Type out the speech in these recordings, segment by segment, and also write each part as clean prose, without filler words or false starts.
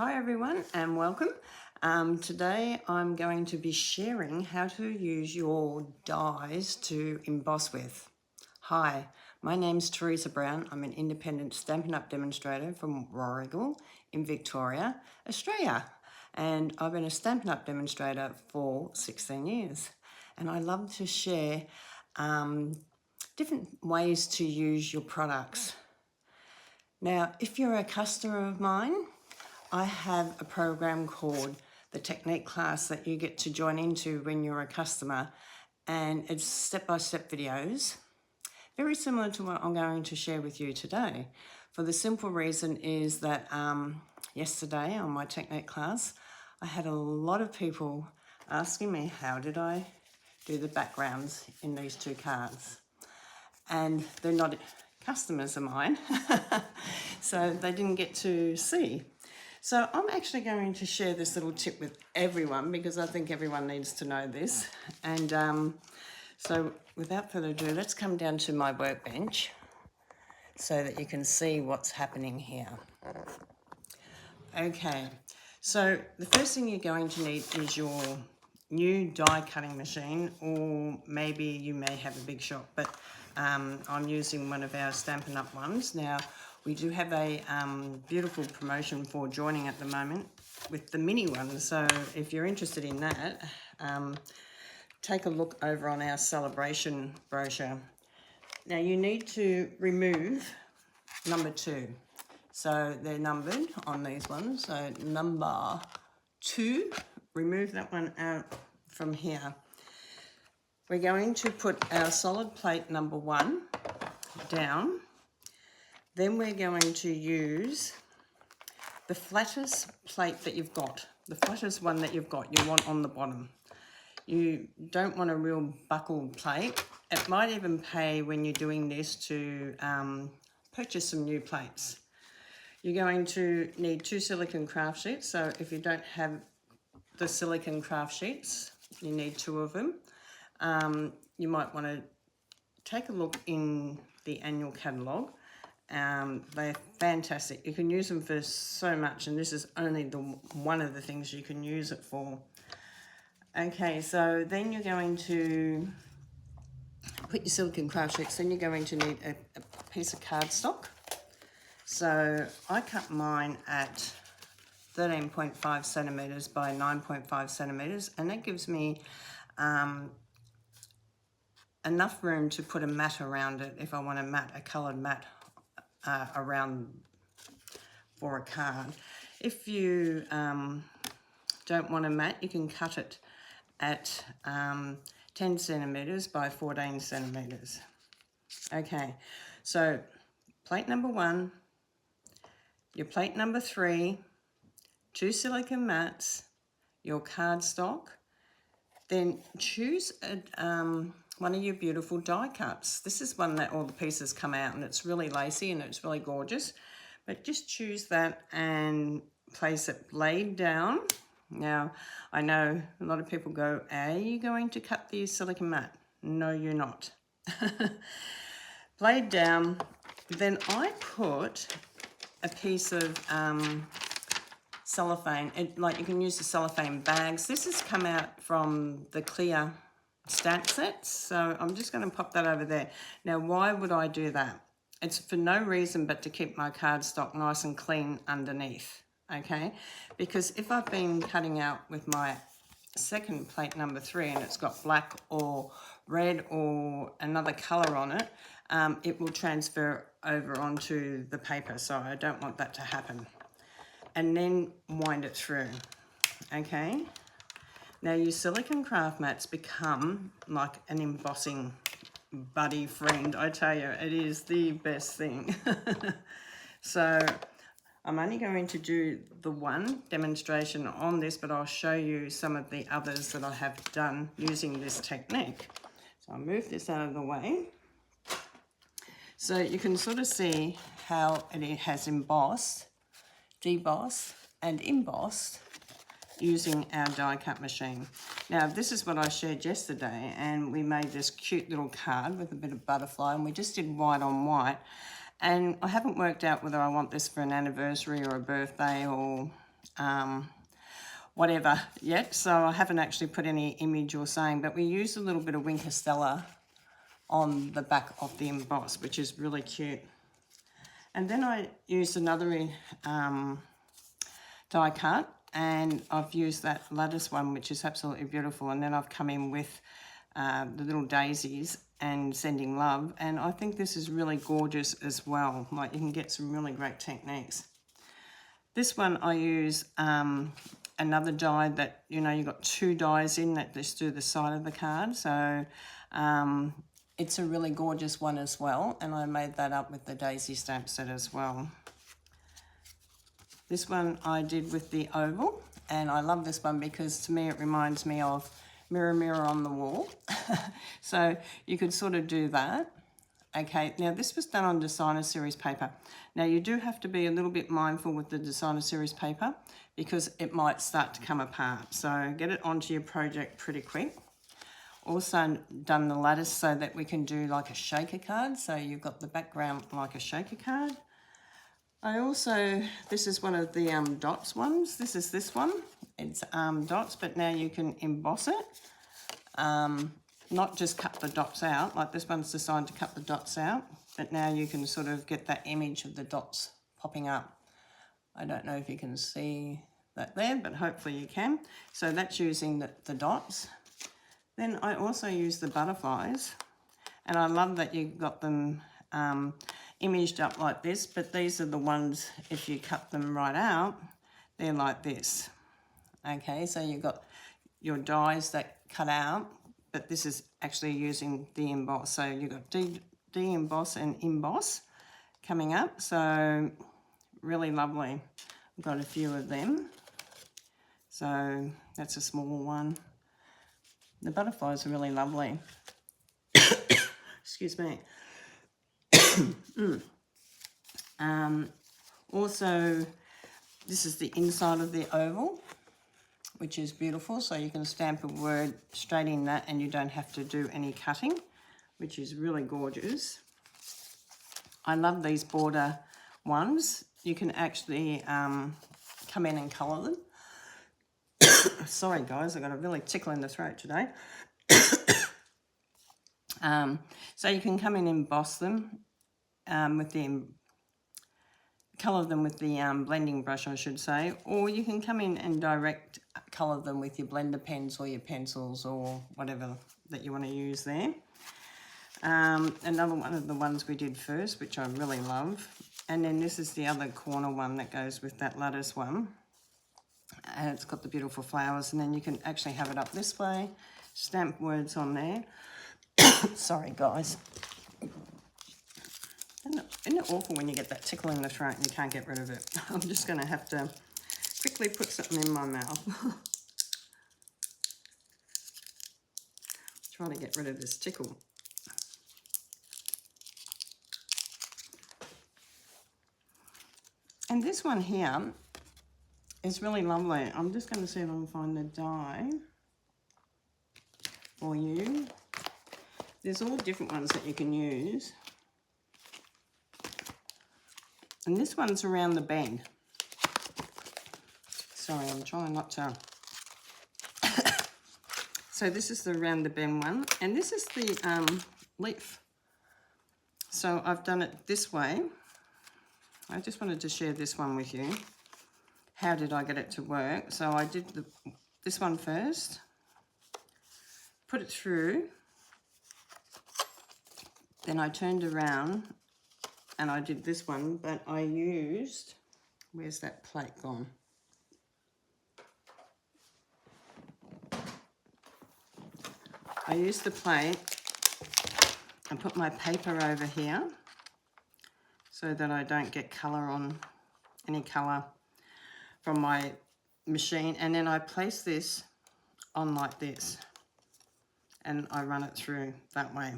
Hi everyone and welcome. Today I'm going to be sharing how to use your dies to emboss with. Hi, my name's Teresa Brown. I'm an independent Stampin' Up demonstrator from Warragul in Victoria, Australia. And I've been a Stampin' Up demonstrator for 16 years. And I love to share different ways to use your products. Now, if you're a customer of mine, I have a program called the Technique class that you get to join into when you're a customer, and it's step-by-step videos, very similar to what I'm going to share with you today. For the simple reason is that yesterday on my Technique class, I had a lot of people asking me how did I do the backgrounds in these two cards, and they're not customers of mine, so they didn't get to see. So I'm actually going to share this little tip with everyone because I think everyone needs to know this. And so without further ado, let's come down to my workbench so that you can see what's happening here. Okay, so the first thing you're going to need is your new die cutting machine, or maybe you may have a big shop, but I'm using one of our Stampin' Up ones. Now, we do have a beautiful promotion for joining at the moment with the mini one, so if you're interested in that, take a look over on our celebration brochure. Now, you need to remove number 2. So they're numbered on these ones. So number 2, remove that one out from here. We're going to put our solid plate number 1 down. Then we're going to use the flattest plate that you've got, the flattest one that you've got, you want on the bottom. You don't want a real buckled plate. It might even pay when you're doing this to purchase some new plates. You're going to need 2 silicone craft sheets. So if you don't have the silicone craft sheets, you need 2 of them. You might want to take a look in the annual catalogue. They're fantastic. You can use them for so much, and this is only one of the things you can use it for. Okay, so then you're going to put your silicone craft sheets, then you're going to need a piece of cardstock. So I cut mine at 13.5 centimetres by 9.5 centimetres, and that gives me enough room to put a mat around it if I want a coloured mat around for a card. If you don't want a mat, you can cut it at 10 centimetres by 14 centimetres. Okay, so plate number 1, your plate number 3, 2 silicone mats, your cardstock, then choose one of your beautiful die cuts. This is one that all the pieces come out, and it's really lacy and it's really gorgeous. But just choose that and place it blade down. Now, I know a lot of people go, are you going to cut the silicone mat? No, you're not. Blade down. Then I put a piece of cellophane. Like you can use the cellophane bags. This has come out from the clear stamp sets, so I'm just going to pop that over there. Now, why would I do that? It's for no reason but to keep my cardstock nice and clean underneath, okay? Because if I've been cutting out with my second plate number 3 and it's got black or red or another colour on it, it will transfer over onto the paper, so I don't want that to happen. And then wind it through, okay? Now your silicone craft mats become like an embossing buddy friend. I tell you, it is the best thing. So I'm only going to do the one demonstration on this, but I'll show you some of the others that I have done using this technique. So I'll move this out of the way. So you can sort of see how it has embossed, debossed and embossed using our die cut machine. Now, this is what I shared yesterday, and we made this cute little card with a bit of butterfly, and we just did white on white. And I haven't worked out whether I want this for an anniversary or a birthday or whatever yet, so I haven't actually put any image or saying, but we used a little bit of Winker Stella on the back of the emboss, which is really cute. And then I used another die cut, and I've used that lattice one, which is absolutely beautiful, and then I've come in with the little daisies and Sending Love, and I think this is really gorgeous as well. Like, you can get some really great techniques. This one I use another die that, you know, you've got 2 dies in that just do the side of the card, so it's a really gorgeous one as well, and I made that up with the daisy stamp set as well. This one I did with the oval, and I love this one because to me it reminds me of Mirror, Mirror on the Wall. So you could sort of do that. Okay, now this was done on designer series paper. Now you do have to be a little bit mindful with the designer series paper because it might start to come apart. So get it onto your project pretty quick. Also done the lattice so that we can do like a shaker card. So you've got the background like a shaker card. I also, this is one of the dots ones. This is this one. It's dots, but now you can emboss it. Not just cut the dots out, like this one's designed to cut the dots out, but now you can sort of get that image of the dots popping up. I don't know if you can see that there, but hopefully you can. So that's using the dots. Then I also use the butterflies, and I love that you've got them imaged up like this, but these are the ones, if you cut them right out, they're like this. Okay, so you've got your dies that cut out, but this is actually using the emboss. So you've got de-emboss and emboss coming up, so really lovely. I've got a few of them. So that's a small one. The butterflies are really lovely. Excuse me. Also, this is the inside of the oval, which is beautiful, so you can stamp a word straight in that and you don't have to do any cutting, which is really gorgeous. I love these border ones. You can actually come in and colour them. Sorry guys, I've got a really tickle in the throat today. So you can come in and emboss them with the colour them with the blending brush, I should say, or you can come in and direct colour them with your blender pens or your pencils or whatever that you want to use there. Another one of the ones we did first, which I really love, and then this is the other corner one that goes with that lattice one, and it's got the beautiful flowers, and then you can actually have it up this way, stamp words on there. Sorry guys. Isn't it awful when you get that tickle in the throat and you can't get rid of it? I'm just going to have to quickly put something in my mouth. Try to get rid of this tickle. And this one here is really lovely. I'm just going to see if I can find the die for you. There's all different ones that you can use. And this one's around the bend. Sorry, I'm trying not to. So this is the round the bend one. And this is the leaf. So I've done it this way. I just wanted to share this one with you. How did I get it to work? So I did this one first. Put it through. Then I turned around and I did this one, but I used, where's that plate gone? I used the plate and put my paper over here so that I don't get colour on, any colour from my machine. And then I place this on like this and I run it through that way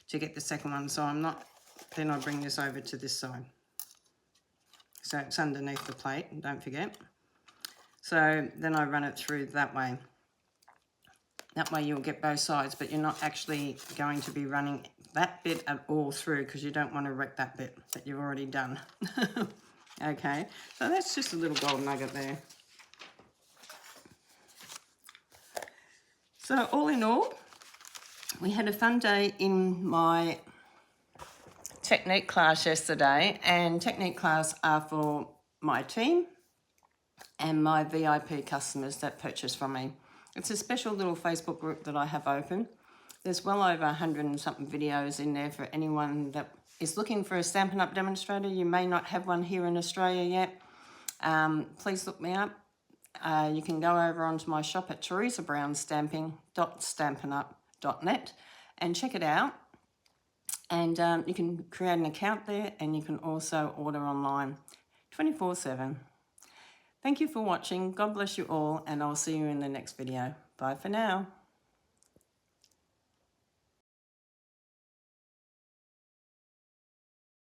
to get the second one. So I'm not, then I bring this over to this side. So it's underneath the plate, don't forget. So then I run it through that way. That way you'll get both sides, but you're not actually going to be running that bit at all through because you don't want to wreck that bit that you've already done. Okay, so that's just a little gold nugget there. So all in all, we had a fun day in my technique class yesterday, and technique class are for my team and my VIP customers that purchase from me. It's a special little Facebook group that I have open. There's well over 100 and something videos in there for anyone that is looking for a Stampin' Up! Demonstrator. You may not have one here in Australia yet. Please look me up. You can go over onto my shop at teresabrownstamping.stampinup.net and check it out. And you can create an account there, and you can also order online 24/7. Thank you for watching. God bless you all, and I'll see you in the next video. Bye for now.